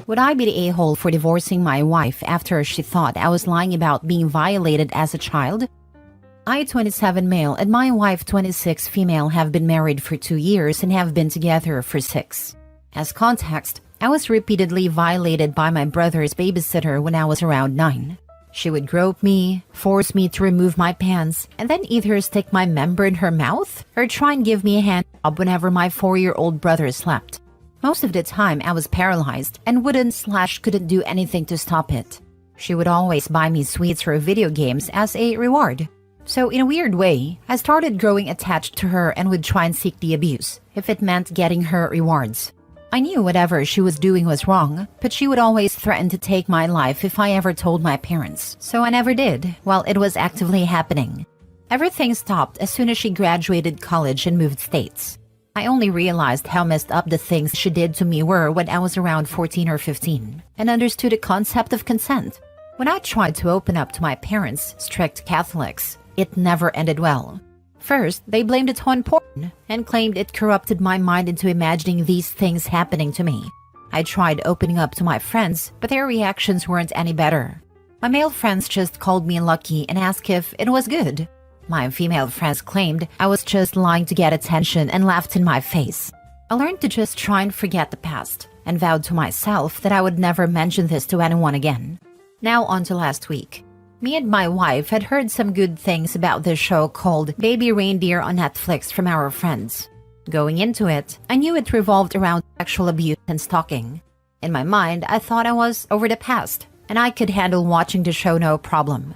Would I be the a-hole for divorcing my wife after she thought I was lying about being violated as a child? I, 27 male, and my wife, 26 female, have been married for 2 years and have been together for 6. As context, I was repeatedly violated by my brother's babysitter when I was around 9. She would grope me, force me to remove my pants, and then either stick my member in her mouth or try and give me a hand job whenever my 4-year-old brother slept. Most of the time, I was paralyzed and couldn't do anything to stop it. She would always buy me sweets or video games as a reward. So in a weird way, I started growing attached to her and would try and seek the abuse, if it meant getting her rewards. I knew whatever she was doing was wrong, but she would always threaten to take my life if I ever told my parents, so I never did, while it was actively happening. Everything stopped as soon as she graduated college and moved states. I only realized how messed up the things she did to me were when I was around 14 or 15, and understood the concept of consent. When I tried to open up to my parents, strict Catholics, it never ended well. First, they blamed it on porn and claimed it corrupted my mind into imagining these things happening to me. I tried opening up to my friends, but their reactions weren't any better. My male friends just called me lucky and asked if it was good. My female friends claimed I was just lying to get attention and laughed in my face. I learned to just try and forget the past and vowed to myself that I would never mention this to anyone again. Now on to last week. Me and my wife had heard some good things about this show called Baby Reindeer on Netflix from our friends. Going into it, I knew it revolved around sexual abuse and stalking. In my mind, I thought I was over the past, and I could handle watching the show no problem.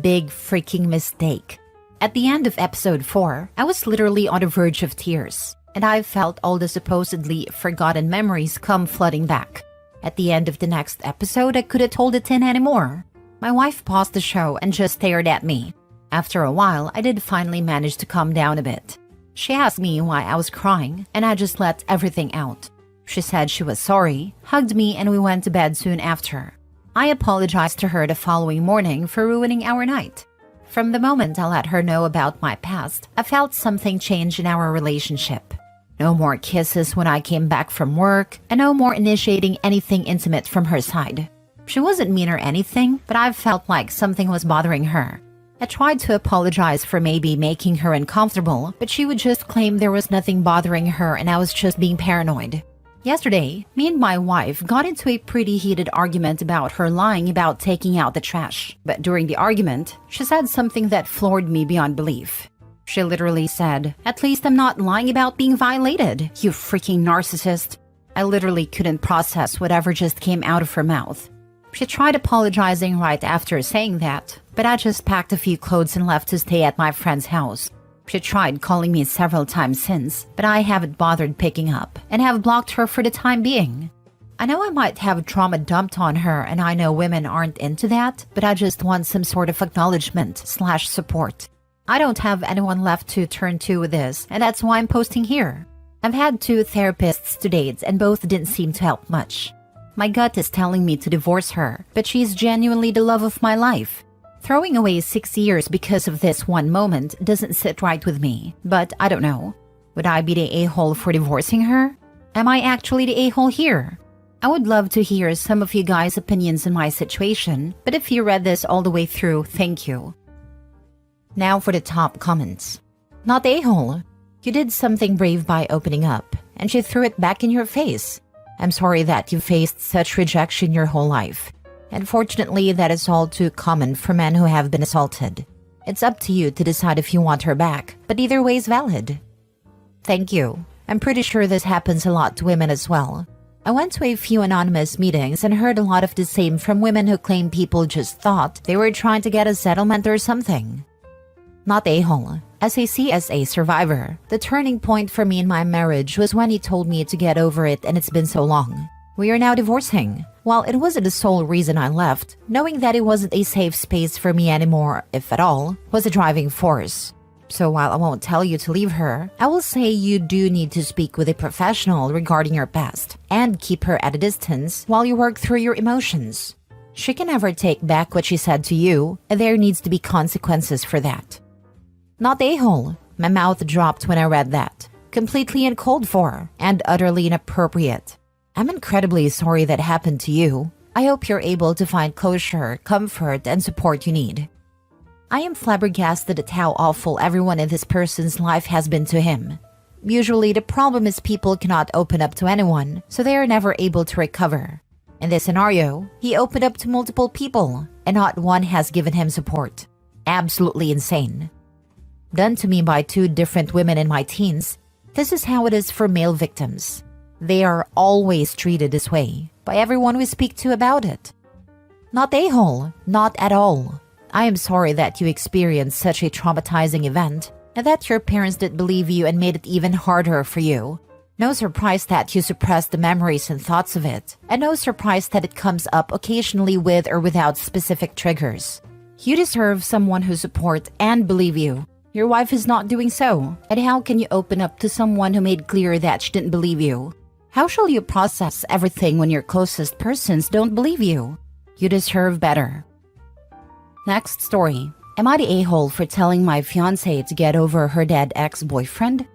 Big freaking mistake. At the end of episode 4, I was literally on the verge of tears, and I felt all the supposedly forgotten memories come flooding back. At the end of the next episode, I couldn't hold it in anymore. My wife paused the show and just stared at me. After a while, I did finally manage to calm down a bit. She asked me why I was crying, and I just let everything out. She said she was sorry, hugged me, and we went to bed soon after. I apologized to her the following morning for ruining our night. From the moment I let her know about my past, I felt something change in our relationship. No more kisses when I came back from work, and no more initiating anything intimate from her side. She wasn't mean or anything, but I felt like something was bothering her. I tried to apologize for maybe making her uncomfortable, but she would just claim there was nothing bothering her and I was just being paranoid. Yesterday, me and my wife got into a pretty heated argument about her lying about taking out the trash. But during the argument, she said something that floored me beyond belief. She literally said, "At least I'm not lying about being violated, you freaking narcissist." I literally couldn't process whatever just came out of her mouth. She tried apologizing right after saying that, but I just packed a few clothes and left to stay at my friend's house. She tried calling me several times since, but I haven't bothered picking up and have blocked her for the time being. I know I might have trauma dumped on her, and I know women aren't into that, but I just want some sort of acknowledgement/support. I don't have anyone left to turn to with this, and that's why I'm posting here. I've had 2 therapists to date, and both didn't seem to help much. My gut is telling me to divorce her, but she's genuinely the love of my life. Throwing away 6 years because of this one moment doesn't sit right with me, but I don't know. Would I be the a-hole for divorcing her? Am I actually the a-hole here? I would love to hear some of you guys' opinions on my situation, but if you read this all the way through, thank you. Now for the top comments. Not a-hole. You did something brave by opening up, and she threw it back in your face. I'm sorry that you faced such rejection your whole life. Unfortunately, that is all too common for men who have been assaulted. It's up to you to decide if you want her back, but either way is valid. Thank you. I'm pretty sure this happens a lot to women as well. I went to a few anonymous meetings and heard a lot of the same from women who claim people just thought they were trying to get a settlement or something. Not a-hole. As a CSA survivor, the turning point for me in my marriage was when he told me to get over it, and it's been so long. We are now divorcing. While it wasn't the sole reason I left, knowing that it wasn't a safe space for me anymore, if at all, was a driving force. So while I won't tell you to leave her, I will say you do need to speak with a professional regarding your past, and keep her at a distance while you work through your emotions. She can never take back what she said to you, and there needs to be consequences for that. Not a-hole. My mouth dropped when I read that. Completely uncalled for and utterly inappropriate. I'm incredibly sorry that happened to you. I hope you're able to find closure, comfort, and support you need. I am flabbergasted at how awful everyone in this person's life has been to him. Usually, the problem is people cannot open up to anyone, so they are never able to recover. In this scenario, he opened up to multiple people, and not one has given him support. Absolutely insane. Done to me by two different women in my teens, this is how it is for male victims. They are always treated this way by everyone we speak to about it. Not a-hole, not at all. I am sorry that you experienced such a traumatizing event and that your parents didn't believe you and made it even harder for you. No surprise that you suppressed the memories and thoughts of it, and no surprise that it comes up occasionally with or without specific triggers. You deserve someone who supports and believe you. Your wife is not doing so, and how can you open up to someone who made clear that she didn't believe you? How shall you process everything when your closest persons don't believe you? You deserve better. Next story. Am I the a-hole for telling my fiancé to get over her dead ex-boyfriend?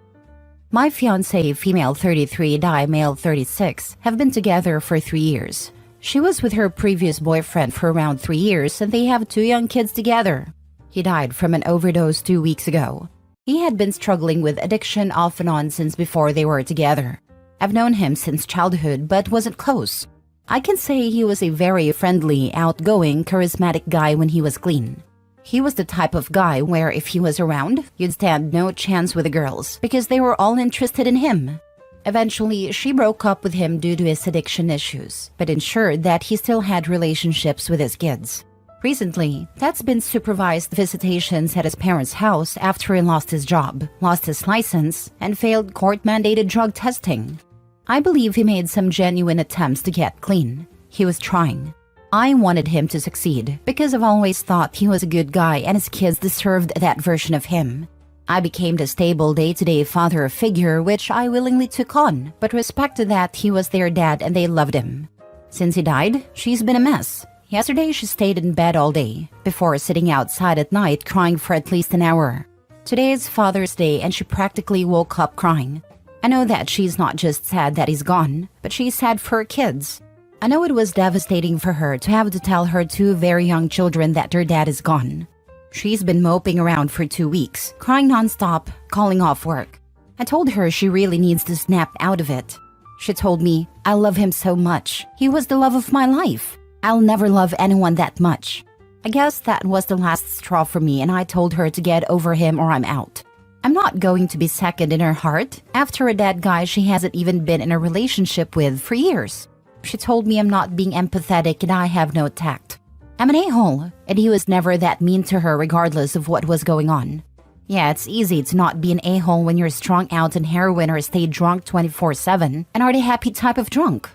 My fiancé, female 33, male 36, have been together for 3 years. She was with her previous boyfriend for around 3 years and they have 2 young kids together. He died from an overdose 2 weeks ago. He had been struggling with addiction off and on since before they were together. I've known him since childhood but wasn't close. I can say he was a very friendly, outgoing, charismatic guy when he was clean. He was the type of guy where if he was around, you'd stand no chance with the girls because they were all interested in him. Eventually, she broke up with him due to his addiction issues, but ensured that he still had relationships with his kids. Recently, that's been supervised visitations at his parents' house after he lost his job, lost his license, and failed court-mandated drug testing. I believe he made some genuine attempts to get clean. He was trying. I wanted him to succeed because I've always thought he was a good guy and his kids deserved that version of him. I became the stable day-to-day father figure which I willingly took on, but respected that he was their dad and they loved him. Since he died, she's been a mess. Yesterday she stayed in bed all day, before sitting outside at night crying for at least an hour. Today is Father's Day and she practically woke up crying. I know that she's not just sad that he's gone, but she's sad for her kids. I know it was devastating for her to have to tell her 2 very young children that their dad is gone. She's been moping around for 2 weeks, crying nonstop, calling off work. I told her she really needs to snap out of it. She told me, I love him so much. He was the love of my life. I'll never love anyone that much. I guess that was the last straw for me and I told her to get over him or I'm out. I'm not going to be second in her heart after a dead guy she hasn't even been in a relationship with for years. She told me I'm not being empathetic and I have no tact. I'm an a-hole, and he was never that mean to her regardless of what was going on. Yeah, it's easy to not be an a-hole when you're strung out on heroin or stay drunk 24/7 and are the happy type of drunk.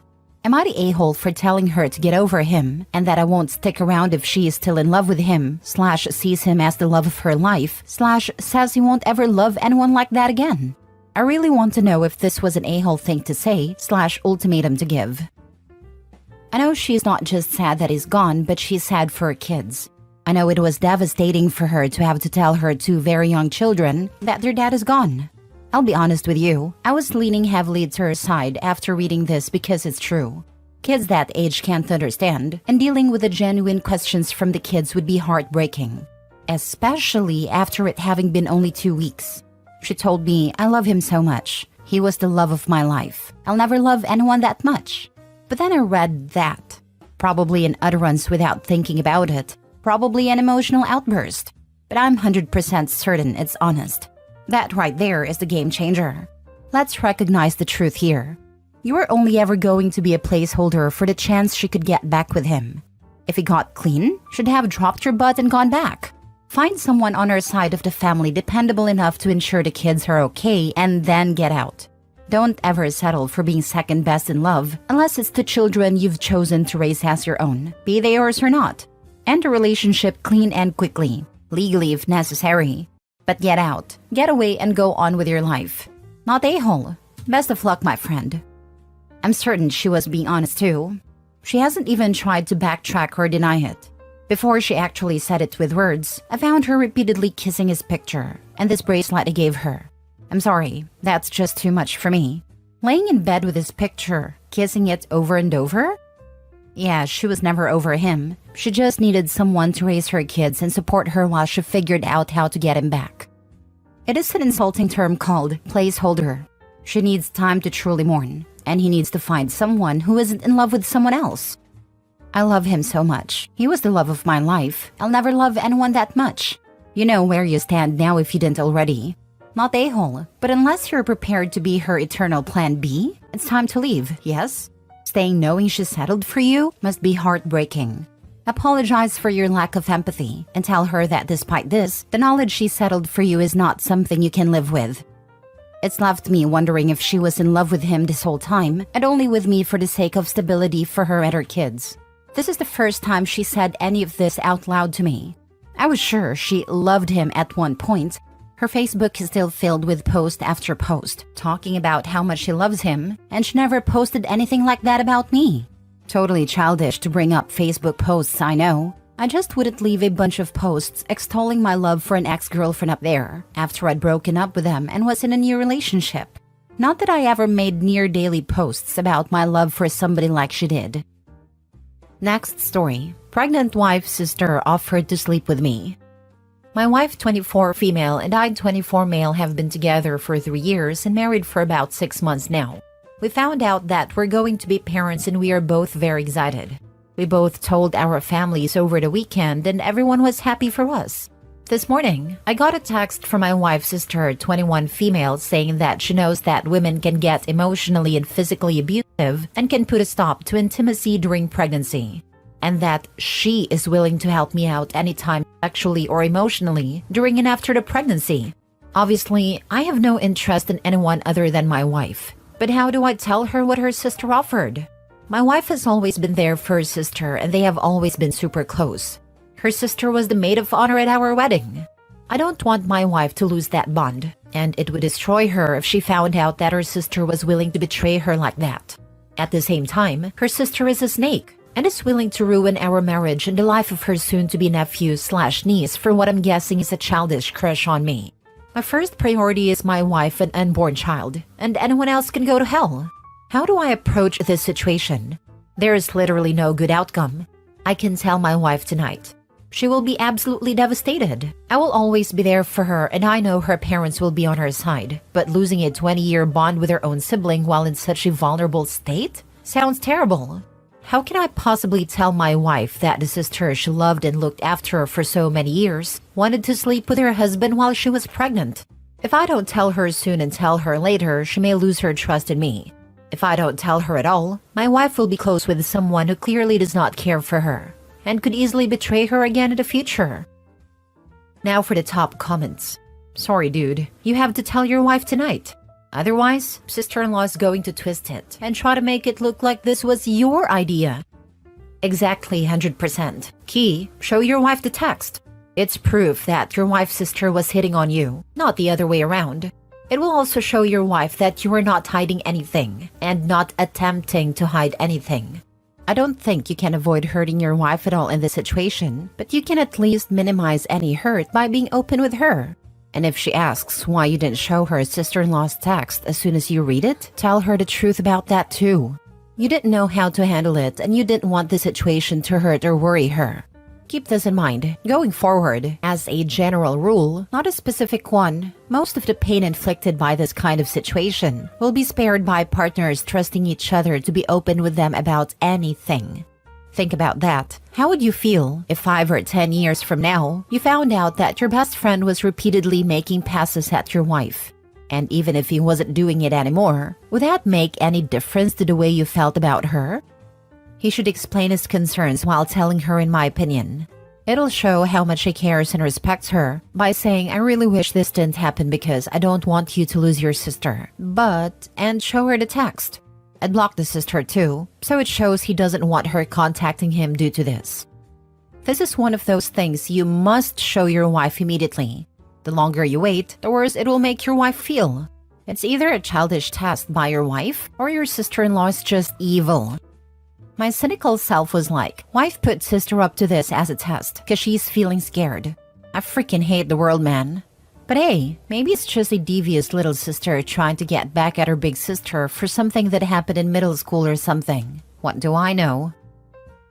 Am I the a-hole for telling her to get over him and that I won't stick around if she is still in love with him, / sees him as the love of her life, / says he won't ever love anyone like that again? I really want to know if this was an a-hole thing to say / ultimatum to give. I know she's not just sad that he's gone, but she's sad for her kids. I know it was devastating for her to have to tell her 2 very young children that their dad is gone. I'll be honest with you, I was leaning heavily to her side after reading this because it's true. Kids that age can't understand, and dealing with the genuine questions from the kids would be heartbreaking. Especially after it having been only 2 weeks. She told me, I love him so much. He was the love of my life. I'll never love anyone that much. But then I read that. Probably an utterance without thinking about it. Probably an emotional outburst. But I'm 100% certain it's honest. That right there is the game changer. Let's recognize the truth here. You are only ever going to be a placeholder for the chance she could get back with him. If he got clean, she'd have dropped her butt and gone back. Find someone on her side of the family dependable enough to ensure the kids are okay and then get out. Don't ever settle for being second best in love unless it's the children you've chosen to raise as your own, be they yours or not. End a relationship clean and quickly, legally if necessary. But get out, get away and go on with your life. Not a-hole. Best of luck, my friend. I'm certain she was being honest too. She hasn't even tried to backtrack or deny it. Before she actually said it with words, I found her repeatedly kissing his picture and this bracelet I gave her. I'm sorry, that's just too much for me. Laying in bed with his picture, kissing it over and over? Yeah, she was never over him. She just needed someone to raise her kids and support her while she figured out how to get him back. It is an insulting term called placeholder. She needs time to truly mourn, and he needs to find someone who isn't in love with someone else. I love him so much. He was the love of my life. I'll never love anyone that much. You know where you stand now if you didn't already. Not a-hole, but unless you're prepared to be her eternal plan B, it's time to leave, yes? Staying knowing she settled for you must be heartbreaking. Apologize for your lack of empathy and tell her that despite this, the knowledge she settled for you is not something you can live with. It's left me wondering if she was in love with him this whole time and only with me for the sake of stability for her and her kids. This is the first time she said any of this out loud to me. I was sure she loved him at one point. Her Facebook is still filled with post after post, talking about how much she loves him, and she never posted anything like that about me. Totally childish to bring up Facebook posts, I know. I just wouldn't leave a bunch of posts extolling my love for an ex-girlfriend up there, after I'd broken up with them and was in a new relationship. Not that I ever made near-daily posts about my love for somebody like she did. Next story. Pregnant wife's sister offered to sleep with me. My wife, 24 female, and I, 24 male, have been together for 3 years and married for about 6 months now. We found out that we're going to be parents and we are both very excited. We both told our families over the weekend and everyone was happy for us. This morning, I got a text from my wife's sister, 21 female, saying that she knows that women can get emotionally and physically abusive and can put a stop to intimacy during pregnancy, and that she is willing to help me out anytime sexually or emotionally during and after the pregnancy. Obviously, I have no interest in anyone other than my wife, but how do I tell her what her sister offered? My wife has always been there for her sister and they have always been super close. Her sister was the maid of honor at our wedding. I don't want my wife to lose that bond, and it would destroy her if she found out that her sister was willing to betray her like that. At the same time, her sister is a snake and is willing to ruin our marriage and the life of her soon-to-be nephew/niece for what I'm guessing is a childish crush on me. My first priority is my wife and unborn child, and anyone else can go to hell. How do I approach this situation? There is literally no good outcome. I can tell my wife tonight. She will be absolutely devastated. I will always be there for her and I know her parents will be on her side, but losing a 20-year bond with her own sibling while in such a vulnerable state sounds terrible. How can I possibly tell my wife that the sister she loved and looked after her for so many years wanted to sleep with her husband while she was pregnant? If I don't tell her soon and tell her later, she may lose her trust in me. If I don't tell her at all, my wife will be close with someone who clearly does not care for her and could easily betray her again in the future. Now for the top comments. Sorry dude, you have to tell your wife tonight. Otherwise, sister-in-law is going to twist it and try to make it look like this was your idea. Exactly 100%. Key, show your wife the text. It's proof that your wife's sister was hitting on you, not the other way around. It will also show your wife that you are not hiding anything and not attempting to hide anything. I don't think you can avoid hurting your wife at all in this situation, but you can at least minimize any hurt by being open with her. And if she asks why you didn't show her sister-in-law's text as soon as you read it, tell her the truth about that too. You didn't know how to handle it and you didn't want the situation to hurt or worry her. Keep this in mind. Going forward, as a general rule, not a specific one, most of the pain inflicted by this kind of situation will be spared by partners trusting each other to be open with them about anything. Think about that. How would you feel if 5 or 10 years from now, you found out that your best friend was repeatedly making passes at your wife? And even if he wasn't doing it anymore, would that make any difference to the way you felt about her? He should explain his concerns while telling her, in my opinion. It'll show how much he cares and respects her by saying, I really wish this didn't happen because I don't want you to lose your sister. And show her the text. I'd block the sister too, so it shows he doesn't want her contacting him due to this. This is one of those things you must show your wife immediately. The longer you wait, the worse it will make your wife feel. It's either a childish test by your wife or your sister-in-law is just evil. My cynical self was like, wife put sister up to this as a test because she's feeling scared. I freaking hate the world, man. But hey, maybe it's just a devious little sister trying to get back at her big sister for something that happened in middle school or something. What do I know?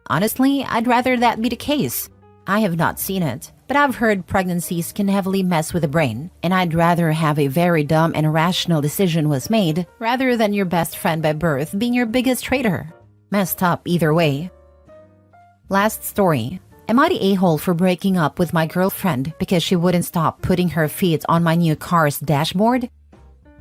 Honestly, I'd rather that be the case. I have not seen it, but I've heard pregnancies can heavily mess with the brain, and I'd rather have a very dumb and irrational decision was made rather than your best friend by birth being your biggest traitor. Messed up either way. Last story. Am I the a-hole for breaking up with my girlfriend because she wouldn't stop putting her feet on my new car's dashboard?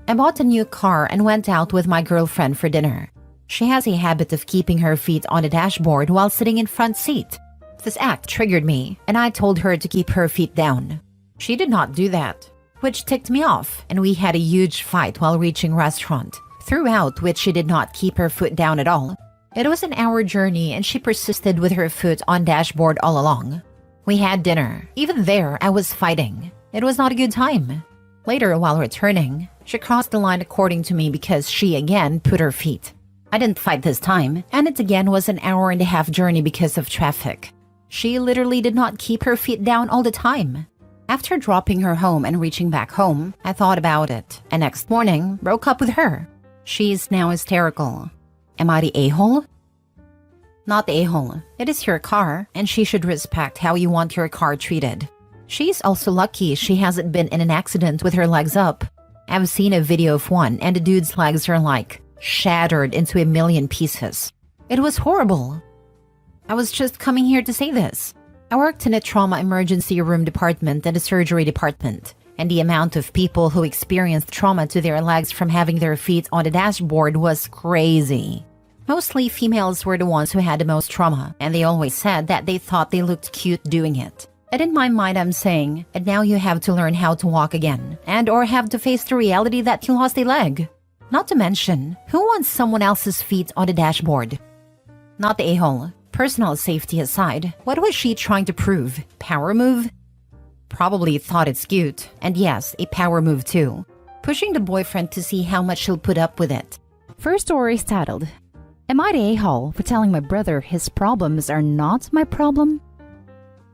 I bought a new car and went out with my girlfriend for dinner. She has a habit of keeping her feet on the dashboard while sitting in front seat. This act triggered me, and I told her to keep her feet down. She did not do that, which ticked me off, and we had a huge fight while reaching restaurant, throughout which she did not keep her foot down at all. It was an hour journey and she persisted with her foot on dashboard all along. We had dinner. Even there, I was fighting. It was not a good time. Later, while returning, she crossed the line according to me because she again put her feet. I didn't fight this time, and it again was an hour and a half journey because of traffic. She literally did not keep her feet down all the time. After dropping her home and reaching back home, I thought about it, and next morning, broke up with her. She is now hysterical. Am I the a-hole? Not the a-hole. It is your car, and she should respect how you want your car treated. She's also lucky she hasn't been in an accident with her legs up. I've seen a video of one, and the dude's legs are like shattered into a million pieces. It was horrible. I was just coming here to say this. I worked in a trauma emergency room department and a surgery department, and the amount of people who experienced trauma to their legs from having their feet on the dashboard was crazy. Mostly females were the ones who had the most trauma, and they always said that they thought they looked cute doing it. And in my mind I'm saying, and now you have to learn how to walk again, and or have to face the reality that you lost a leg. Not to mention, who wants someone else's feet on the dashboard? Not the a-hole. Personal safety aside, what was she trying to prove? Power move? Probably thought it's cute, and yes, a power move too. Pushing the boyfriend to see how much she'll put up with it. First story is titled, Am I the a-hole for telling my brother his problems are not my problem?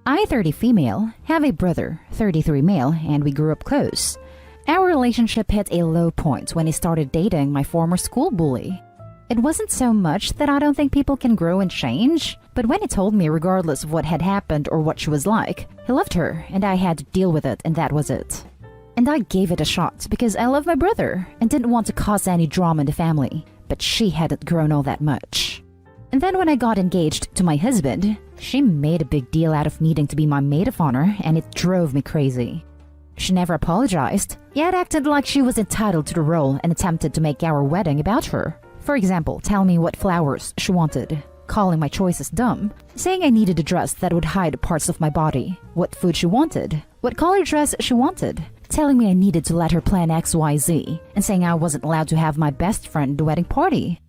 I, 30 female, have a brother, 33 male, and we grew up close. Our relationship hit a low point when he started dating my former school bully. It wasn't so much that I don't think people can grow and change, but when he told me regardless of what had happened or what she was like, he loved her and I had to deal with it, and that was it. And I gave it a shot because I love my brother and didn't want to cause any drama in the family, but she hadn't grown all that much. And then when I got engaged to my husband, she made a big deal out of needing to be my maid of honor, and it drove me crazy. She never apologized, yet acted like she was entitled to the role and attempted to make our wedding about her. For example, tell me what flowers she wanted, calling my choices dumb, saying I needed a dress that would hide parts of my body, what food she wanted, what color dress she wanted, telling me I needed to let her plan XYZ, and saying I wasn't allowed to have my best friend at the wedding party.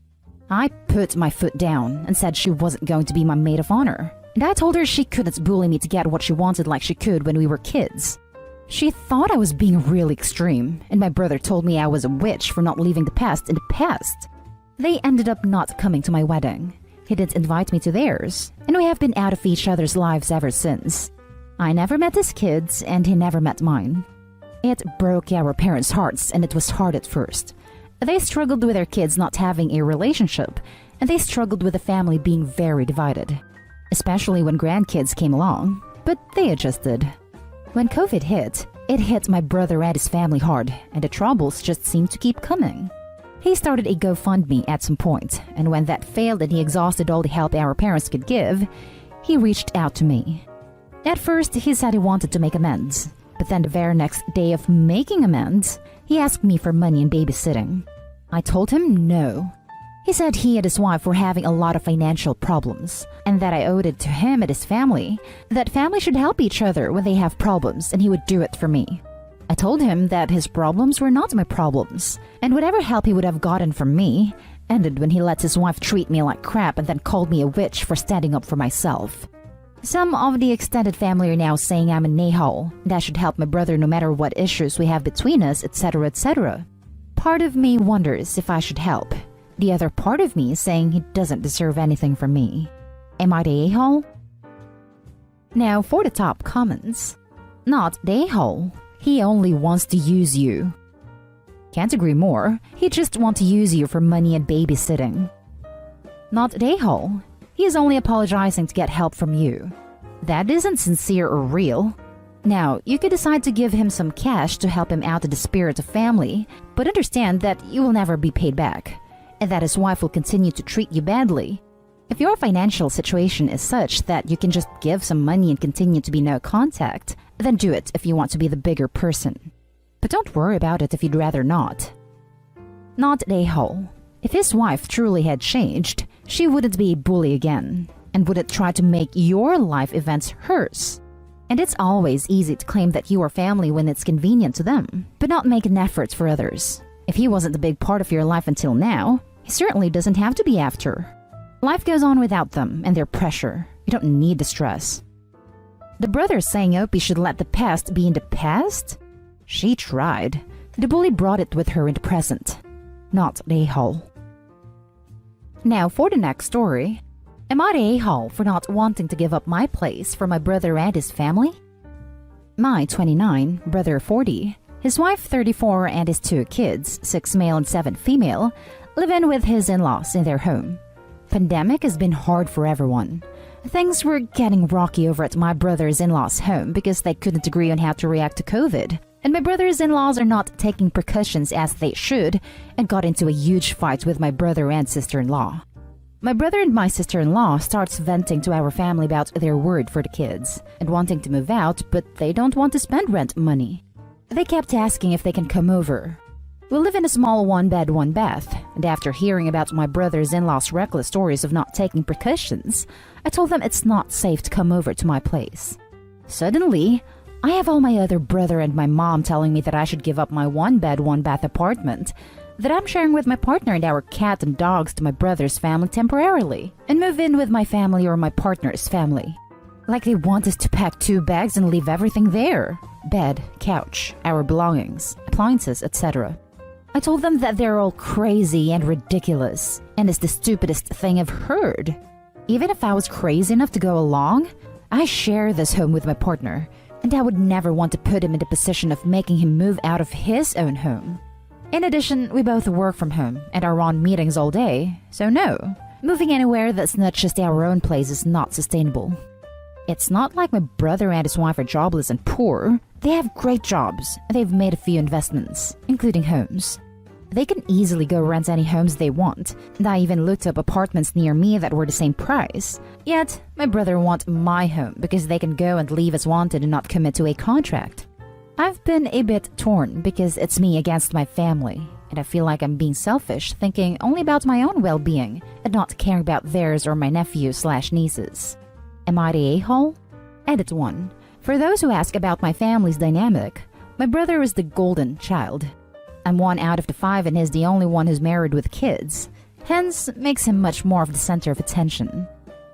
I put my foot down and said she wasn't going to be my maid of honor, and I told her she couldn't bully me to get what she wanted like she could when we were kids. She thought I was being really extreme, and my brother told me I was a witch for not leaving the past in the past. They ended up not coming to my wedding. He didn't invite me to theirs, and we have been out of each other's lives ever since. I never met his kids, and he never met mine. It broke our parents' hearts, and it was hard at first. They struggled with their kids not having a relationship, and they struggled with the family being very divided, especially when grandkids came along, but they adjusted. When COVID hit, it hit my brother and his family hard, and the troubles just seemed to keep coming. He started a GoFundMe at some point, and when that failed and he exhausted all the help our parents could give, he reached out to me. At first, he said he wanted to make amends, but then the very next day of making amends, he asked me for money and babysitting. I told him no. He said he and his wife were having a lot of financial problems, and that I owed it to him and his family, that family should help each other when they have problems, and he would do it for me. I told him that his problems were not my problems, and whatever help he would have gotten from me ended when he let his wife treat me like crap and then called me a witch for standing up for myself. Some of the extended family are now saying I'm an a-hole, that I should help my brother no matter what issues we have between us, etc., etc. Part of me wonders if I should help. The other part of me is saying he doesn't deserve anything from me. Am I the a-hole? Now for the top comments. Not the a-hole. He only wants to use you. Can't agree more. He just wants to use you for money and babysitting. Not an a-hole. He is only apologizing to get help from you. That isn't sincere or real. Now, you could decide to give him some cash to help him out of the spirit of family, but understand that you will never be paid back, and that his wife will continue to treat you badly. If your financial situation is such that you can just give some money and continue to be no contact, then do it if you want to be the bigger person. But don't worry about it if you'd rather not. Not an a-hole. If his wife truly had changed, she wouldn't be a bully again, and wouldn't try to make your life events hers. And it's always easy to claim that you are family when it's convenient to them, but not make an effort for others. If he wasn't a big part of your life until now, he certainly doesn't have to be after. Life goes on without them and their pressure. You don't need the stress. The brother saying Opie should let the past be in the past? She tried. The bully brought it with her in the present. Not an a-hole. Now for the next story. Am I the a-hole for not wanting to give up my place for my brother and his family? My 29, brother 40, his wife 34 and his 2 kids, 6 male and 7 female, live in with his in-laws in their home. Pandemic has been hard for everyone. Things were getting rocky over at my brother's in-laws' home because they couldn't agree on how to react to COVID. And my brother's in-laws are not taking precautions as they should and got into a huge fight with my brother and sister-in-law. My brother and my sister-in-law starts venting to our family about their word for the kids and wanting to move out, but they don't want to spend rent money. They kept asking if they can come over. We live in a small 1-bed, 1-bath, and after hearing about my brother's in-laws' reckless stories of not taking precautions, I told them it's not safe to come over to my place. Suddenly, I have all my other brother and my mom telling me that I should give up my 1-bed, 1-bath apartment that I'm sharing with my partner and our cat and dogs to my brother's family temporarily and move in with my family or my partner's family. Like they want us to pack 2 bags and leave everything there. Bed, couch, our belongings, appliances, etc. I told them that they're all crazy and ridiculous and it's the stupidest thing I've heard. Even if I was crazy enough to go along, I share this home with my partner and I would never want to put him in the position of making him move out of his own home. In addition, we both work from home and are on meetings all day, so no, moving anywhere that's not just our own place is not sustainable. It's not like my brother and his wife are jobless and poor. They have great jobs and they've made a few investments, including homes. They can easily go rent any homes they want, and I even looked up apartments near me that were the same price. Yet, my brother wants my home because they can go and leave as wanted and not commit to a contract. I've been a bit torn because it's me against my family, and I feel like I'm being selfish, thinking only about my own well-being and not caring about theirs or my nephews/nieces. Am I the a-hole? Edit 1. For those who ask about my family's dynamic, my brother is the golden child. I'm 1 out of the 5 and he's the only one who's married with kids, hence makes him much more of the center of attention.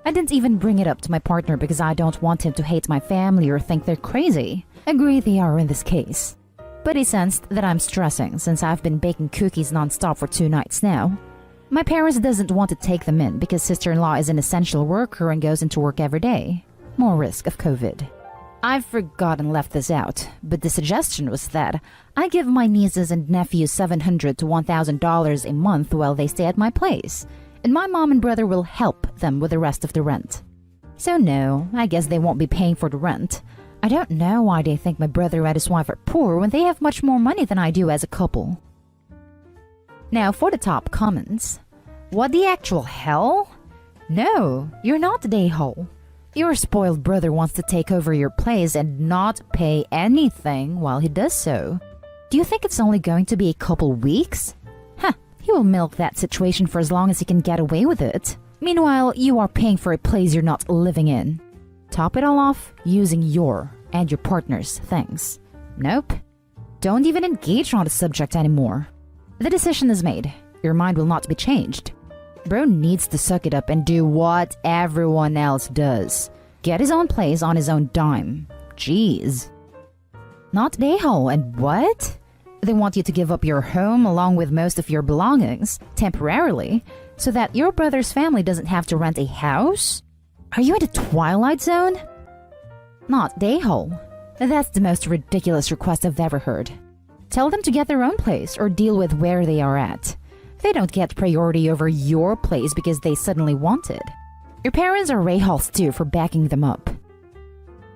I didn't even bring it up to my partner because I don't want him to hate my family or think they're crazy. Agree they are in this case. But he sensed that I'm stressing since I've been baking cookies non-stop for 2 nights now. My parents doesn't want to take them in because sister-in-law is an essential worker and goes into work every day. More risk of COVID. I've forgotten left this out, but the suggestion was that I give my nieces and nephews $700 to $1,000 a month while they stay at my place, and my mom and brother will help them with the rest of the rent. So no, I guess they won't be paying for the rent. I don't know why they think my brother and his wife are poor when they have much more money than I do as a couple. Now for the top comments. What the actual hell? No, you're not the a-hole. Your spoiled brother wants to take over your place and not pay anything while he does so. Do you think it's only going to be a couple weeks? He will milk that situation for as long as he can get away with it. Meanwhile, you are paying for a place you're not living in. Top it all off using your and your partner's things. Nope. Don't even engage on the subject anymore. The decision is made. Your mind will not be changed. Bro needs to suck it up and do what everyone else does. Get his own place on his own dime. Jeez. Not the a-hole, and what? They want you to give up your home along with most of your belongings, temporarily, so that your brother's family doesn't have to rent a house? Are you in the Twilight Zone? Not the a-hole. That's the most ridiculous request I've ever heard. Tell them to get their own place or deal with where they are at. They don't get priority over your place because they suddenly want it. Your parents are a-holes too for backing them up.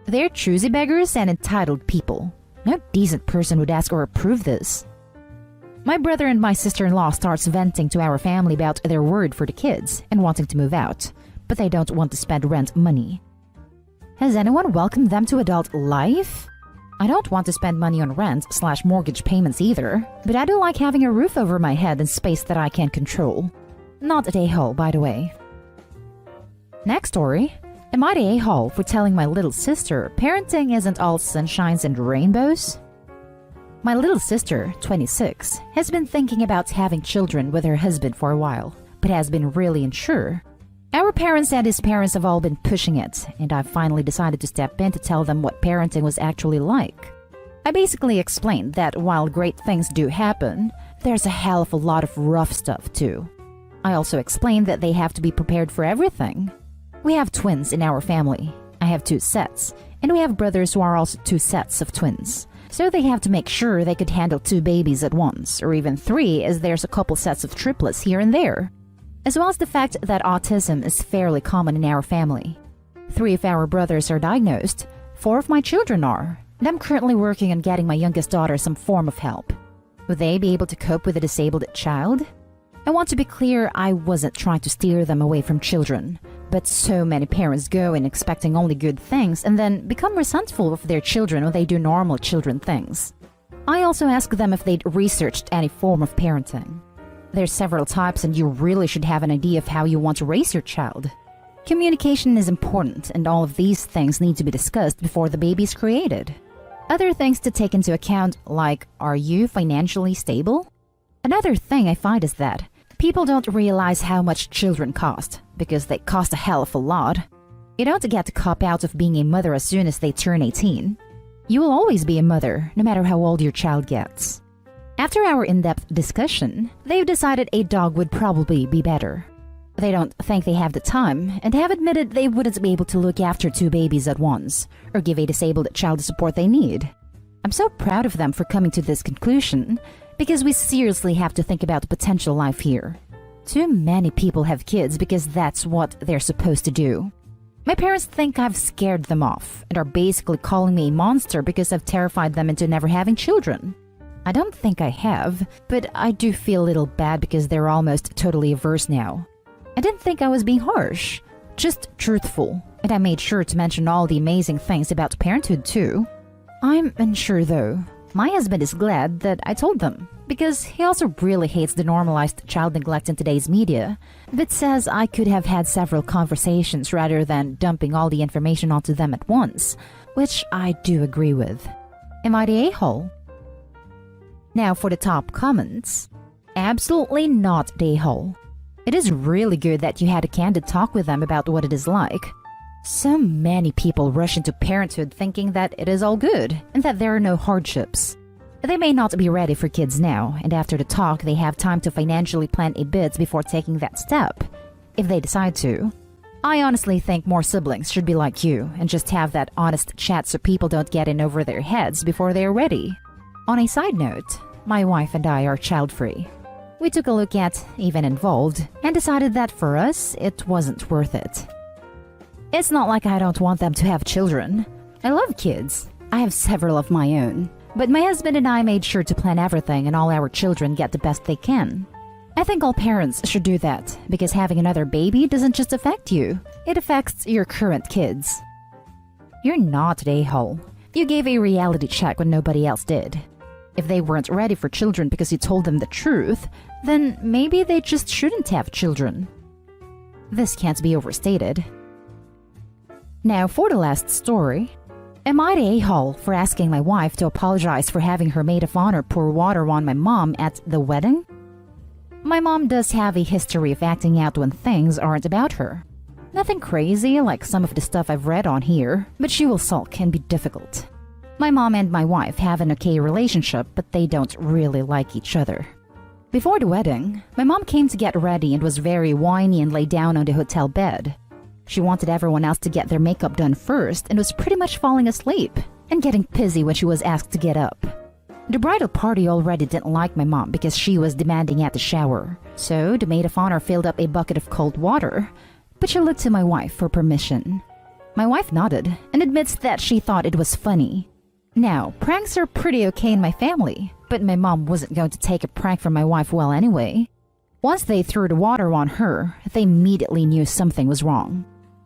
They're choosy beggars and entitled people. No decent person would ask or approve this. My brother and my sister-in-law starts venting to our family about their word for the kids and wanting to move out, but they don't want to spend rent money. Has anyone welcomed them to adult life? I don't want to spend money on rent/mortgage payments either, but I do like having a roof over my head and space that I can control. Not a a-hole, by the way. Next story. Am I the a-hole for telling my little sister parenting isn't all sunshines and rainbows? My little sister, 26, has been thinking about having children with her husband for a while, but has been really unsure. Our parents and his parents have all been pushing it, and I finally decided to step in to tell them what parenting was actually like. I basically explained that while great things do happen, there's a hell of a lot of rough stuff too. I also explained that they have to be prepared for everything. We have twins in our family. I have 2 sets, and we have brothers who are also 2 sets of twins. So they have to make sure they could handle 2 babies at once, or even 3 as there's a couple sets of triplets here and there. As well as the fact that autism is fairly common in our family. 3 of our brothers are diagnosed, 4 of my children are, and I'm currently working on getting my youngest daughter some form of help. Would they be able to cope with a disabled child? I want to be clear, I wasn't trying to steer them away from children, but so many parents go in expecting only good things and then become resentful of their children when they do normal children things. I also asked them if they'd researched any form of parenting. There's several types and you really should have an idea of how you want to raise your child. Communication is important and all of these things need to be discussed before the baby is created. Other things to take into account like, are you financially stable? Another thing I find is that people don't realize how much children cost, because they cost a hell of a lot. You don't get to cop out of being a mother as soon as they turn 18. You will always be a mother, no matter how old your child gets. After our in-depth discussion, they've decided a dog would probably be better. They don't think they have the time, and have admitted they wouldn't be able to look after 2 babies at once, or give a disabled child the support they need. I'm so proud of them for coming to this conclusion, because we seriously have to think about the potential life here. Too many people have kids because that's what they're supposed to do. My parents think I've scared them off and are basically calling me a monster because I've terrified them into never having children. I don't think I have, but I do feel a little bad because they're almost totally averse now. I didn't think I was being harsh, just truthful, and I made sure to mention all the amazing things about parenthood too. I'm unsure though. My husband is glad that I told them, because he also really hates the normalized child neglect in today's media, but says I could have had several conversations rather than dumping all the information onto them at once, which I do agree with. Am I the a-hole? Now for the top comments. Absolutely not the a-hole. It is really good that you had a candid talk with them about what it is like. So many people rush into parenthood thinking that it is all good and that there are no hardships. They may not be ready for kids now, and after the talk they have time to financially plan a bit before taking that step, if they decide to. I honestly think more siblings should be like you and just have that honest chat so people don't get in over their heads before they are ready. On a side note, my wife and I are child-free. We took a look at Even Involved and decided that for us, it wasn't worth it. It's not like I don't want them to have children. I love kids. I have several of my own. But my husband and I made sure to plan everything and all our children get the best they can. I think all parents should do that, because having another baby doesn't just affect you. It affects your current kids. You're not an a-hole. You gave a reality check when nobody else did. If they weren't ready for children because you told them the truth, then maybe they just shouldn't have children. This can't be overstated. Now for the last story. Am I the a-hole for asking my wife to apologize for having her maid of honor pour water on my mom at the wedding? My mom does have a history of acting out when things aren't about her. Nothing crazy like some of the stuff I've read on here, but she will sulk and be difficult. My mom and my wife have an okay relationship, but they don't really like each other. Before the wedding, my mom came to get ready and was very whiny and lay down on the hotel bed. She wanted everyone else to get their makeup done first and was pretty much falling asleep, and getting pissy when she was asked to get up. The bridal party already didn't like my mom because she was demanding at the shower, so the maid of honor filled up a bucket of cold water, but she looked to my wife for permission. My wife nodded and admits that she thought it was funny. Now, pranks are pretty okay in my family, but my mom wasn't going to take a prank from my wife well anyway. Once they threw the water on her, they immediately knew something was wrong.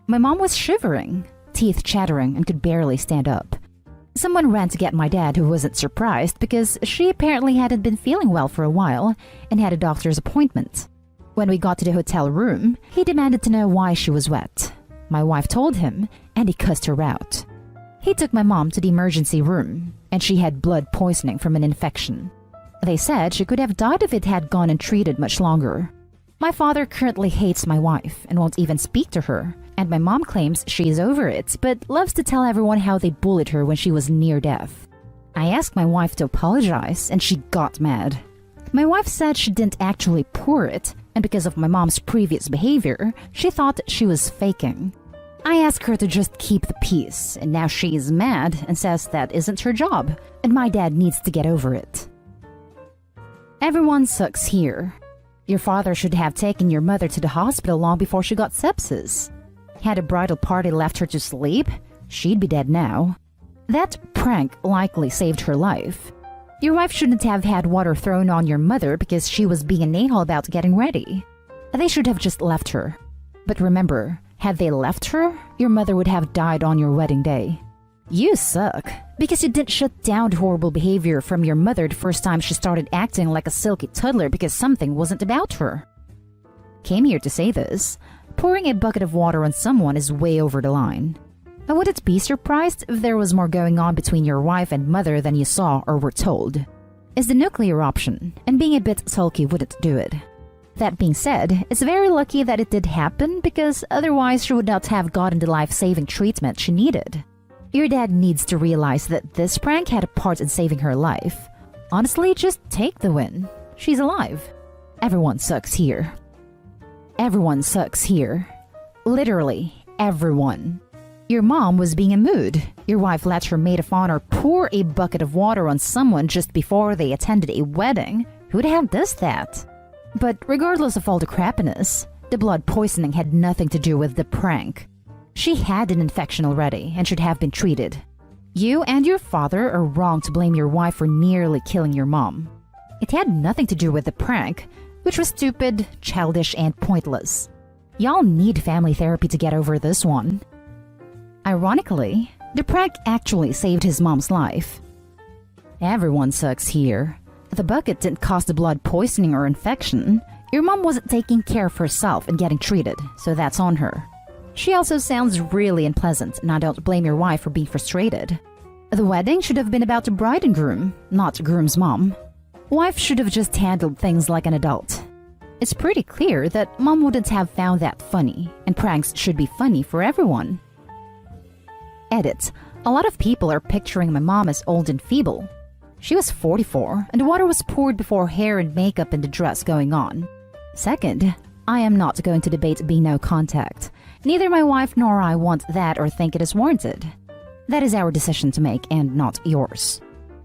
My mom was shivering, teeth chattering, and could barely stand up. Someone ran to get my dad, who wasn't surprised because she apparently hadn't been feeling well for a while and had a doctor's appointment. When we got to the hotel room, he demanded to know why she was wet. My wife told him, and he cussed her out. He took my mom to the emergency room, and she had blood poisoning from an infection. They said she could have died if it had gone untreated much longer. My father currently hates my wife and won't even speak to her, and my mom claims she's over it, but loves to tell everyone how they bullied her when she was near death. I asked my wife to apologize, and she got mad. My wife said she didn't actually pour it, and because of my mom's previous behavior, she thought she was faking. I asked her to just keep the peace, and now she is mad and says that isn't her job, and my dad needs to get over it. Everyone sucks here. Your father should have taken your mother to the hospital long before she got sepsis. Had a bridal party left her to sleep, she'd be dead now. That prank likely saved her life. Your wife shouldn't have had water thrown on your mother because she was being an a-hole about getting ready. They should have just left her. But remember, had they left her, your mother would have died on your wedding day. You suck, because you didn't shut down the horrible behavior from your mother the first time she started acting like a silky toddler because something wasn't about her. Came here to say this. Pouring a bucket of water on someone is way over the line. I wouldn't be surprised if there was more going on between your wife and mother than you saw or were told. It's the nuclear option, and being a bit sulky wouldn't do it. That being said, it's very lucky that it did happen because otherwise she would not have gotten the life-saving treatment she needed. Your dad needs to realize that this prank had a part in saving her life. Honestly, just take the win. She's alive. Everyone sucks here. Everyone sucks here. Literally, everyone. Your mom was being a mood. Your wife let her maid of honor pour a bucket of water on someone just before they attended a wedding. Who the hell does that? But regardless of all the crappiness, the blood poisoning had nothing to do with the prank. She had an infection already and should have been treated. You and your father are wrong to blame your wife for nearly killing your mom. It had nothing to do with the prank, which was stupid, childish, and pointless. Y'all need family therapy to get over this one. Ironically, the prank actually saved his mom's life. Everyone sucks here. The bucket didn't cause the blood poisoning or infection. Your mom wasn't taking care of herself and getting treated, so that's on her. She also sounds really unpleasant, and I don't blame your wife for being frustrated. The wedding should have been about the bride and groom, not the groom's mom. Wife should have just handled things like an adult. It's pretty clear that mom wouldn't have found that funny, and pranks should be funny for everyone. Edit. A lot of people are picturing my mom as old and feeble. She was 44, and the water was poured before hair and makeup and the dress going on. Second, I am not going to debate being no contact. Neither my wife nor I want that or think it is warranted. That is our decision to make and not yours.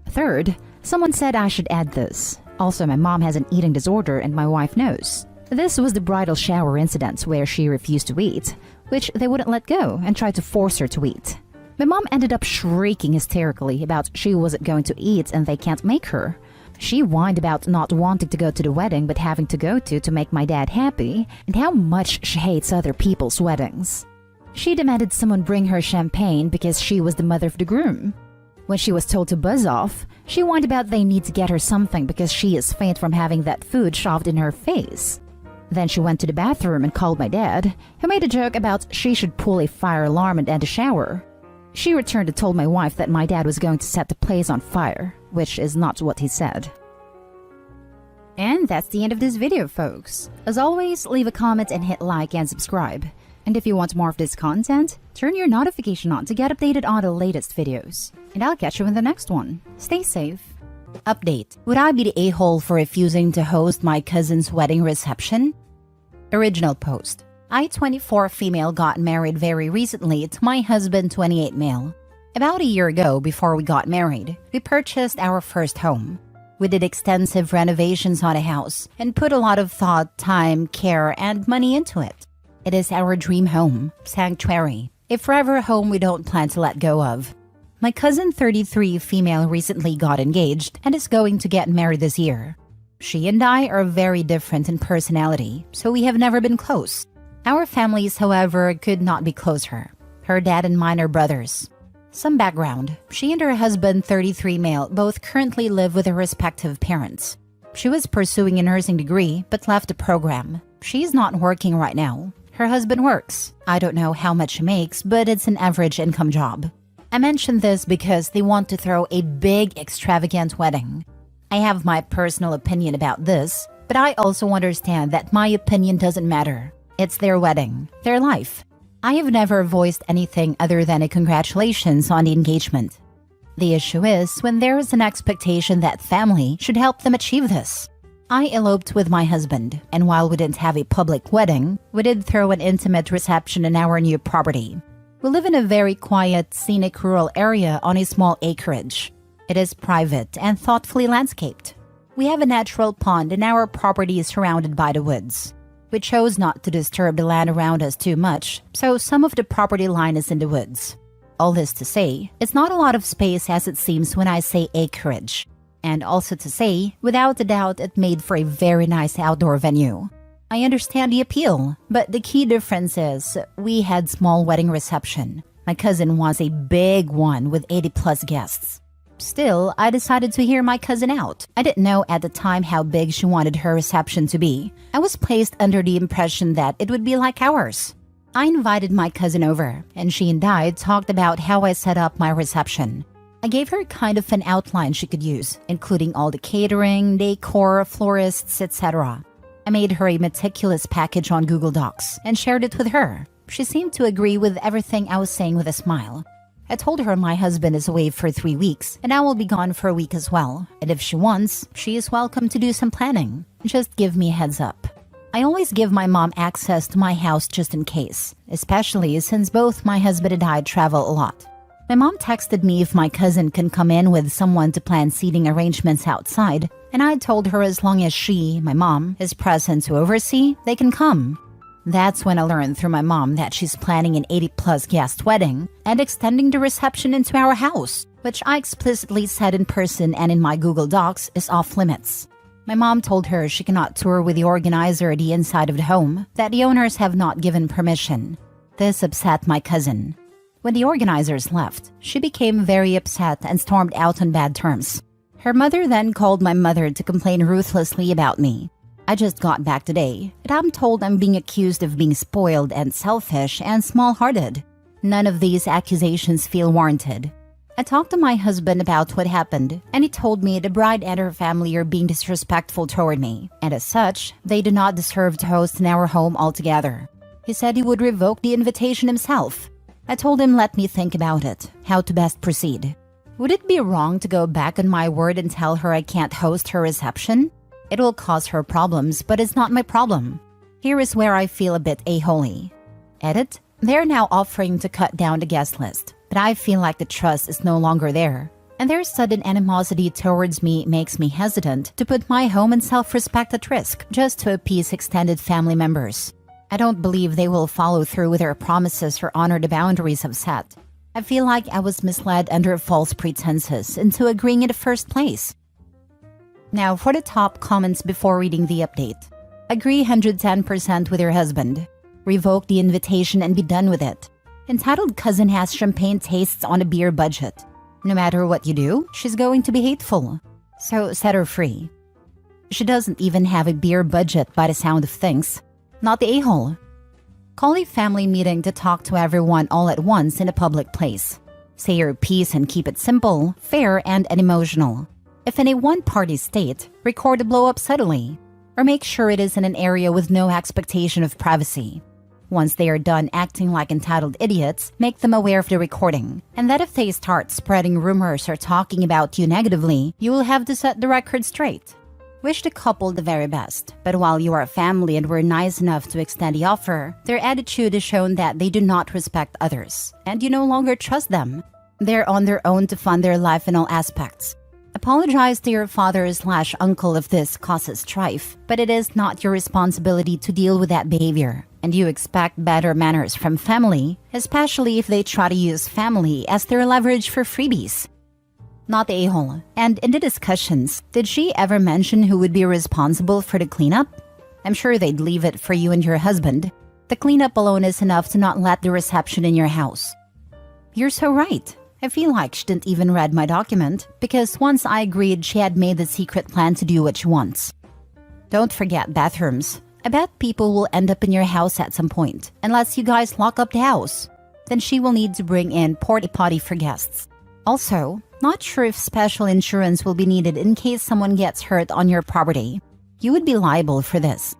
Third, someone said I should add this. Also, my mom has an eating disorder and my wife knows. This was the bridal shower incident where she refused to eat, which they wouldn't let go and tried to force her to eat. My mom ended up shrieking hysterically about she wasn't going to eat and they can't make her. She whined about not wanting to go to the wedding but having to go to make my dad happy, and how much she hates other people's weddings. She demanded someone bring her champagne because she was the mother of the groom. When she was told to buzz off, she whined about they need to get her something because she is faint from having that food shoved in her face. Then she went to the bathroom and called my dad, who made a joke about she should pull a fire alarm and end a shower. She returned and told my wife that my dad was going to set the place on fire, which is not what he said. And that's the end of this video, folks. As always, leave a comment and hit like and subscribe. And if you want more of this content, turn your notification on to get updated on the latest videos. And I'll catch you in the next one. Stay safe. Update. Would I be the a-hole for refusing to host my cousin's wedding reception? Original post. I, 24 female, got married very recently to my husband, 28 male. About a year ago, before we got married, we purchased our first home. We did extensive renovations on a house and put a lot of thought, time, care, and money into it. It is our dream home, sanctuary, a forever home we don't plan to let go of. My cousin 33 female recently got engaged and is going to get married this year. She and I are very different in personality, so we have never been close. Our families, however, could not be closer. Her dad and mine are brothers. Some background. She and her husband, 33 male, both currently live with their respective parents. She was pursuing a nursing degree, but left the program. She's not working right now. Her husband works. I don't know how much he makes, but it's an average income job. I mention this because they want to throw a big, extravagant wedding. I have my personal opinion about this, but I also understand that my opinion doesn't matter. It's their wedding, their life. I have never voiced anything other than a congratulations on the engagement. The issue is when there is an expectation that family should help them achieve this. I eloped with my husband, and while we didn't have a public wedding, we did throw an intimate reception in our new property. We live in a very quiet, scenic rural area on a small acreage. It is private and thoughtfully landscaped. We have a natural pond and our property is surrounded by the woods. We chose not to disturb the land around us too much, so some of the property line is in the woods. All this to say, it's not a lot of space as it seems when I say acreage. And also to say, without a doubt, it made for a very nice outdoor venue. I understand the appeal, but the key difference is we had small wedding reception. My cousin wants a big one with 80 plus guests. Still, I decided to hear my cousin out. I didn't know at the time how big she wanted her reception to be. I was placed under the impression that it would be like ours. I invited my cousin over, and she and I talked about how I set up my reception. I gave her kind of an outline she could use, including all the catering, decor, florists, etc. I made her a meticulous package on Google Docs and shared it with her. She seemed to agree with everything I was saying with a smile. I told her my husband is away for 3 weeks and I will be gone for a week as well. And if she wants, she is welcome to do some planning. Just give me a heads up. I always give my mom access to my house just in case, especially since both my husband and I travel a lot. My mom texted me if my cousin can come in with someone to plan seating arrangements outside, and I told her as long as she, my mom, is present to oversee, they can come. That's when I learned through my mom that she's planning an 80-plus guest wedding and extending the reception into our house, which I explicitly said in person and in my Google Docs is off limits. My mom told her she cannot tour with the organizer the inside of the home, that the owners have not given permission. This upset my cousin. When the organizers left, she became very upset and stormed out on bad terms. Her mother then called my mother to complain ruthlessly about me. I just got back today, and I'm told I'm being accused of being spoiled and selfish and small-hearted. None of these accusations feel warranted. I talked to my husband about what happened, and he told me the bride and her family are being disrespectful toward me, and as such, they do not deserve to host in our home altogether. He said he would revoke the invitation himself. I told him let me think about it, how to best proceed. Would it be wrong to go back on my word and tell her I can't host her reception? It will cause her problems, but it's not my problem. Here is where I feel a bit a-holy. Edit, they're now offering to cut down the guest list, but I feel like the trust is no longer there. And their sudden animosity towards me makes me hesitant to put my home and self-respect at risk just to appease extended family members. I don't believe they will follow through with their promises or honor the boundaries I've set. I feel like I was misled under false pretenses into agreeing in the first place. Now for the top comments before reading the update. Agree 110% with your husband. Revoke the invitation and be done with it. Entitled cousin has champagne tastes on a beer budget. No matter what you do, she's going to be hateful. So set her free. She doesn't even have a beer budget by the sound of things. Not the a-hole. Call a family meeting to talk to everyone all at once in a public place. Say your piece and keep it simple, fair, and unemotional. If in a one-party state, record a blow-up subtly, or make sure it is in an area with no expectation of privacy. Once they are done acting like entitled idiots, make them aware of the recording, and that if they start spreading rumors or talking about you negatively, you will have to set the record straight. Wish the couple the very best, but while you are a family and were nice enough to extend the offer, their attitude has shown that they do not respect others, and you no longer trust them. They're on their own to fund their life in all aspects. Apologize to your father/uncle if this causes strife, but it is not your responsibility to deal with that behavior, and you expect better manners from family, especially if they try to use family as their leverage for freebies. Not the a-hole. And in the discussions, did she ever mention who would be responsible for the cleanup? I'm sure they'd leave it for you and your husband. The cleanup alone is enough to not let the reception in your house. You're so right. I feel like she didn't even read my document, because once I agreed she had made the secret plan to do what she wants. Don't forget bathrooms. I bet people will end up in your house at some point, unless you guys lock up the house. Then she will need to bring in porta potty for guests. Also, not sure if special insurance will be needed in case someone gets hurt on your property. You would be liable for this.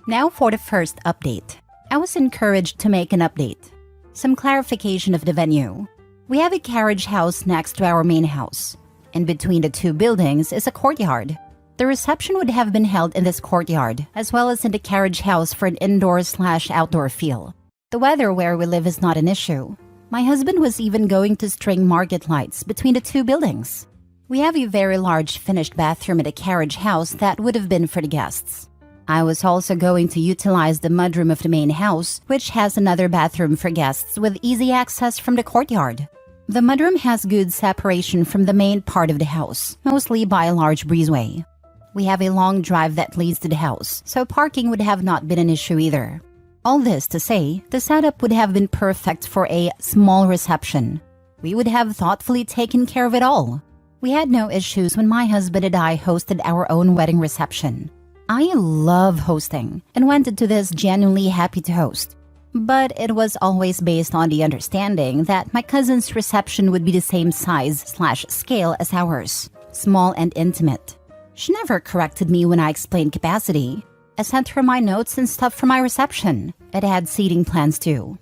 Now for the first update. I was encouraged to make an update. Some clarification of the venue. We have a carriage house next to our main house. In between the two buildings is a courtyard. The reception would have been held in this courtyard, as well as in the carriage house for an indoor/outdoor feel. The weather where we live is not an issue. My husband was even going to string market lights between the two buildings. We have a very large finished bathroom in the carriage house that would have been for the guests. I was also going to utilize the mudroom of the main house, which has another bathroom for guests with easy access from the courtyard. The mudroom has good separation from the main part of the house, mostly by a large breezeway. We have a long drive that leads to the house, so parking would have not been an issue either. All this to say, the setup would have been perfect for a small reception. We would have thoughtfully taken care of it all. We had no issues when my husband and I hosted our own wedding reception. I love hosting and went into this genuinely happy to host. But it was always based on the understanding that my cousin's reception would be the same size/scale as ours, small and intimate. She never corrected me when I explained capacity. I sent her my notes and stuff for my reception. It had seating plans too.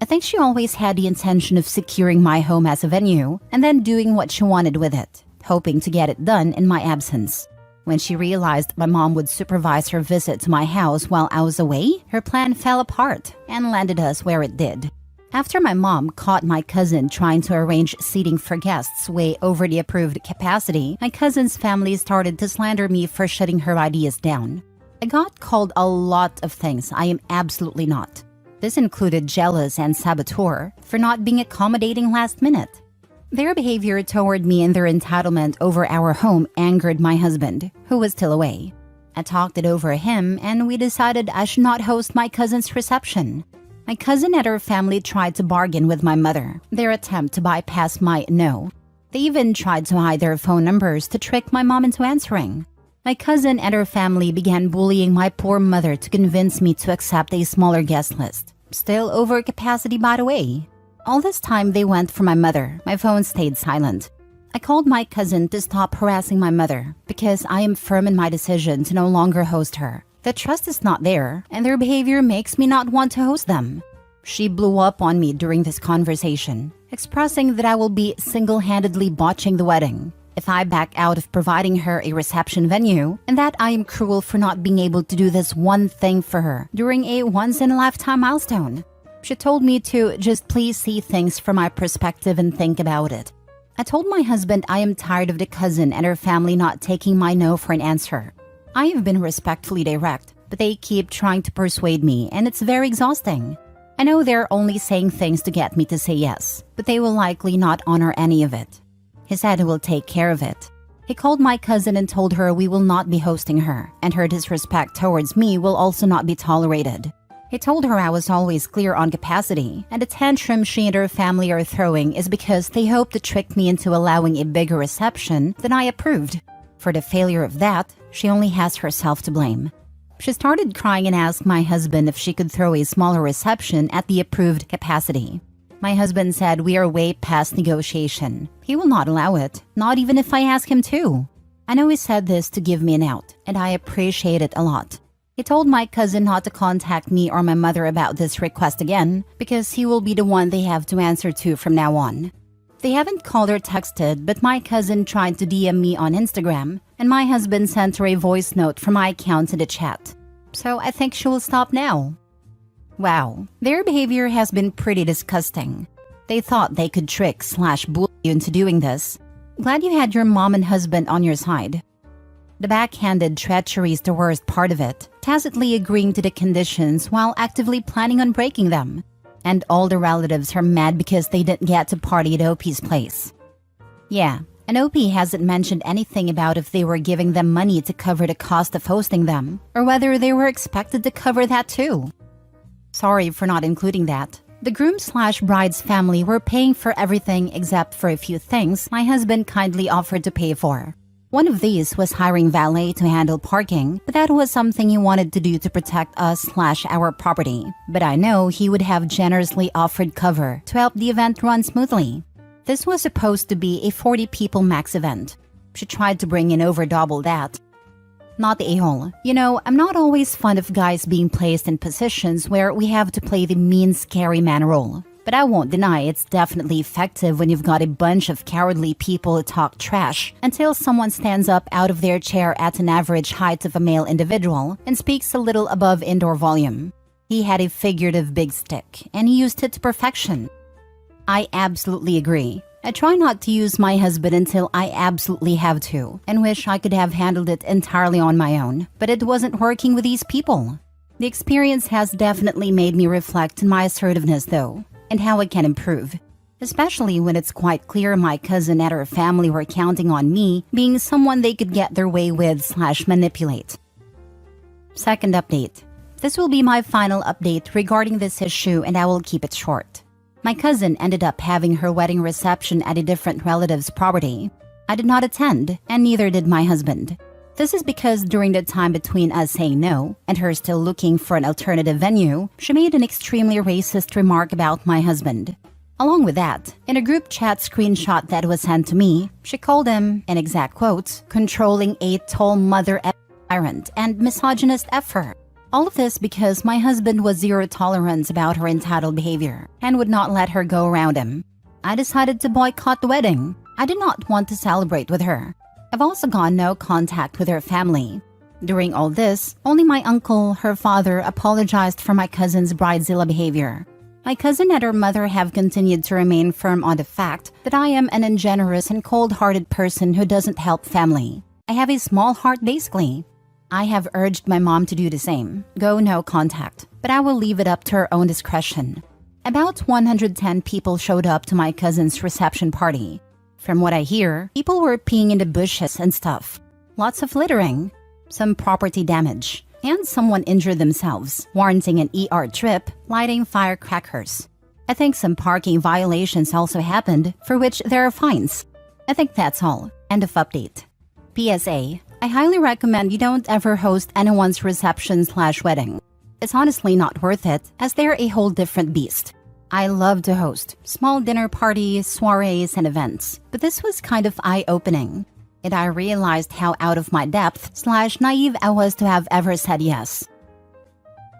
I think she always had the intention of securing my home as a venue and then doing what she wanted with it, hoping to get it done in my absence. When she realized my mom would supervise her visit to my house while I was away, her plan fell apart and landed us where it did. After my mom caught my cousin trying to arrange seating for guests way over the approved capacity, my cousin's family started to slander me for shutting her ideas down. I got called a lot of things I am absolutely not. This included jealous and saboteur for not being accommodating last minute. Their behavior toward me and their entitlement over our home angered my husband, who was still away. I talked it over him and we decided I should not host my cousin's reception. My cousin and her family tried to bargain with my mother, their attempt to bypass my no. They even tried to hide their phone numbers to trick my mom into answering. My cousin and her family began bullying my poor mother to convince me to accept a smaller guest list. Still over capacity, by the way. All this time they went for my mother. My phone stayed silent. I called my cousin to stop harassing my mother because I am firm in my decision to no longer host her. The trust is not there, and their behavior makes me not want to host them. She blew up on me during this conversation, expressing that I will be single-handedly botching the wedding if I back out of providing her a reception venue, and that I am cruel for not being able to do this one thing for her during a once-in-a-lifetime milestone. She told me to just please see things from my perspective and think about it. I told my husband I am tired of the cousin and her family not taking my no for an answer. I have been respectfully direct, but they keep trying to persuade me, and it's very exhausting. I know they're only saying things to get me to say yes, but they will likely not honor any of it. He said he will take care of it. He called my cousin and told her we will not be hosting her, and her disrespect towards me will also not be tolerated. He told her I was always clear on capacity, and the tantrum she and her family are throwing is because they hope to trick me into allowing a bigger reception than I approved. For the failure of that, she only has herself to blame. She started crying and asked my husband if she could throw a smaller reception at the approved capacity. My husband said we are way past negotiation. He will not allow it, not even if I ask him to. I know he said this to give me an out, and I appreciate it a lot. He told my cousin not to contact me or my mother about this request again, because he will be the one they have to answer to from now on. They haven't called or texted, but my cousin tried to DM me on Instagram, and my husband sent her a voice note from my account in the chat. So I think she will stop now. Wow, their behavior has been pretty disgusting. They thought they could trick/bully you into doing this. Glad you had your mom and husband on your side. The backhanded treachery is the worst part of it, tacitly agreeing to the conditions while actively planning on breaking them. And all the relatives are mad because they didn't get to party at OP's place. Yeah, and OP hasn't mentioned anything about if they were giving them money to cover the cost of hosting them, or whether they were expected to cover that too. Sorry for not including that. The groom/bride's family were paying for everything except for a few things my husband kindly offered to pay for. One of these was hiring valet to handle parking, but that was something he wanted to do to protect us/our property. But I know he would have generously offered cover to help the event run smoothly. This was supposed to be a 40-people max event. She tried to bring in over double that. Not the a-hole. You know, I'm not always fond of guys being placed in positions where we have to play the mean, scary man role. But I won't deny it's definitely effective when you've got a bunch of cowardly people who talk trash until someone stands up out of their chair at an average height of a male individual and speaks a little above indoor volume. He had a figurative big stick, and he used it to perfection. I absolutely agree. I try not to use my husband until I absolutely have to, and wish I could have handled it entirely on my own, but it wasn't working with these people. The experience has definitely made me reflect on my assertiveness though, and how it can improve, especially when it's quite clear my cousin and her family were counting on me being someone they could get their way with/manipulate. Second update. This will be my final update regarding this issue, and I will keep it short. My cousin ended up having her wedding reception at a different relative's property. I did not attend, and neither did my husband. This is because during the time between us saying no and her still looking for an alternative venue, she made an extremely racist remark about my husband. Along with that, in a group chat screenshot that was sent to me, she called him, in exact quotes, controlling a tall mother tyrant and misogynist effer. All of this because my husband was zero tolerance about her entitled behavior and would not let her go around him. I decided to boycott the wedding. I did not want to celebrate with her. I've also gone no contact with her family. During all this, only my uncle, her father, apologized for my cousin's bridezilla behavior. My cousin and her mother have continued to remain firm on the fact that I am an ungenerous and cold-hearted person who doesn't help family. I have a small heart basically. I have urged my mom to do the same, go no contact, but I will leave it up to her own discretion. About 110 people showed up to my cousin's reception party. From what I hear, people were peeing in the bushes and stuff. Lots of littering, some property damage, and someone injured themselves, warranting an ER trip, lighting firecrackers. I think some parking violations also happened, for which there are fines. I think that's all. End of update. PSA. I highly recommend you don't ever host anyone's reception/wedding. It's honestly not worth it, as they're a whole different beast. I love to host small dinner parties, soirees, and events, but this was kind of eye-opening. And I realized how out of my depth/naive I was to have ever said yes.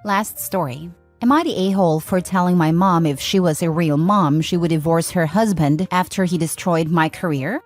Last story. Am I the a-hole for telling my mom if she was a real mom, she would divorce her husband after he destroyed my career?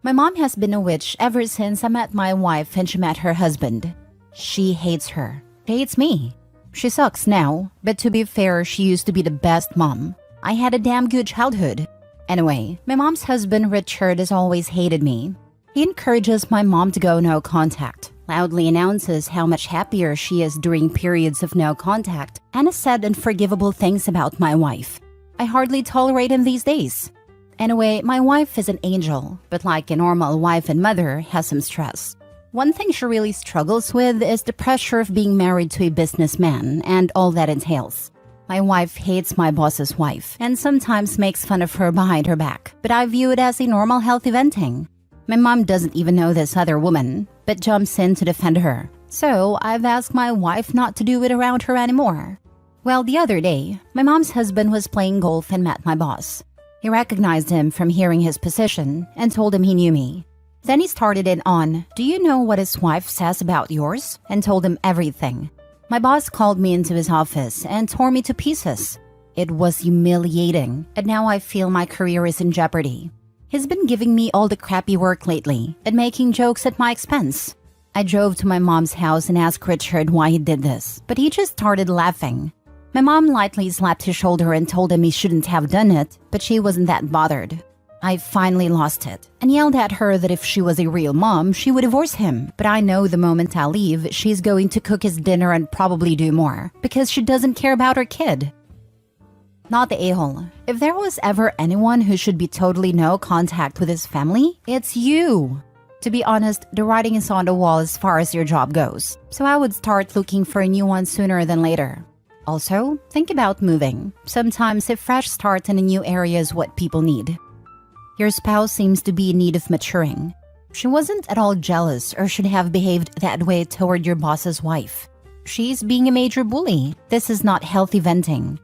My mom has been a witch ever since I met my wife and she met her husband. She hates her. She hates me. She sucks now, but to be fair, she used to be the best mom. I had a damn good childhood. Anyway, my mom's husband Richard has always hated me. He encourages my mom to go no contact, loudly announces how much happier she is during periods of no contact, and has said unforgivable things about my wife. I hardly tolerate him these days. Anyway, my wife is an angel, but like a normal wife and mother, has some stress. One thing she really struggles with is the pressure of being married to a businessman and all that entails. My wife hates my boss's wife and sometimes makes fun of her behind her back, but I view it as a normal healthy venting. My mom doesn't even know this other woman, but jumps in to defend her. So I've asked my wife not to do it around her anymore. Well, the other day, my mom's husband was playing golf and met my boss. He recognized him from hearing his position and told him he knew me. Then he started it on, "Do you know what his wife says about yours?" and told him everything. My boss called me into his office and tore me to pieces. It was humiliating, and now I feel my career is in jeopardy. He's been giving me all the crappy work lately and making jokes at my expense. I drove to my mom's house and asked Richard why he did this, but he just started laughing. My mom lightly slapped his shoulder and told him he shouldn't have done it, but she wasn't that bothered. I finally lost it and yelled at her that if she was a real mom, she would divorce him. But I know the moment I leave, she's going to cook his dinner and probably do more because she doesn't care about her kid. Not the a-hole. If there was ever anyone who should be totally no contact with his family, it's you. To be honest, the writing is on the wall as far as your job goes, so I would start looking for a new one sooner than later. Also, think about moving. Sometimes a fresh start in a new area is what people need. Your spouse seems to be in need of maturing. She wasn't at all jealous or should have behaved that way toward your boss's wife. She's being a major bully. This is not healthy venting.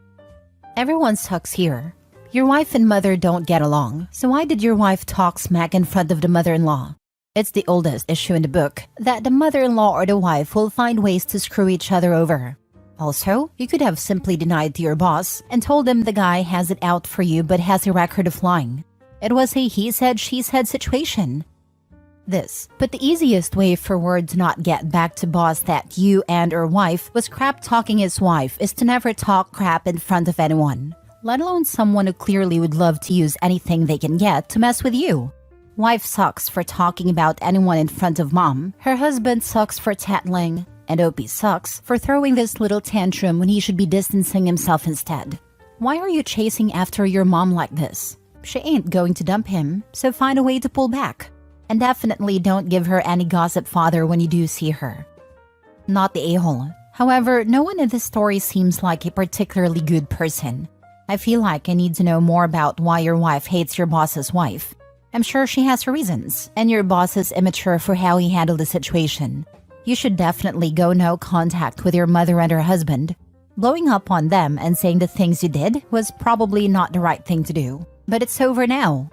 Everyone sucks here. Your wife and mother don't get along, so why did your wife talk smack in front of the mother-in-law? It's the oldest issue in the book that the mother-in-law or the wife will find ways to screw each other over. Also, you could have simply denied to your boss and told him the guy has it out for you but has a record of lying. It was a he said, she said situation. But the easiest way for word to not get back to boss that you and or wife was crap talking his wife is to never talk crap in front of anyone, let alone someone who clearly would love to use anything they can get to mess with you. Wife sucks for talking about anyone in front of mom. Her husband sucks for tattling. And OP sucks for throwing this little tantrum when he should be distancing himself instead. Why are you chasing after your mom like this? She ain't going to dump him, so find a way to pull back. And definitely don't give her any gossip fodder when you do see her. Not the a-hole. However, no one in this story seems like a particularly good person. I feel like I need to know more about why your wife hates your boss's wife. I'm sure she has her reasons, and your boss is immature for how he handled the situation. You should definitely go no contact with your mother and her husband. Blowing up on them and saying the things you did was probably not the right thing to do. But it's over now.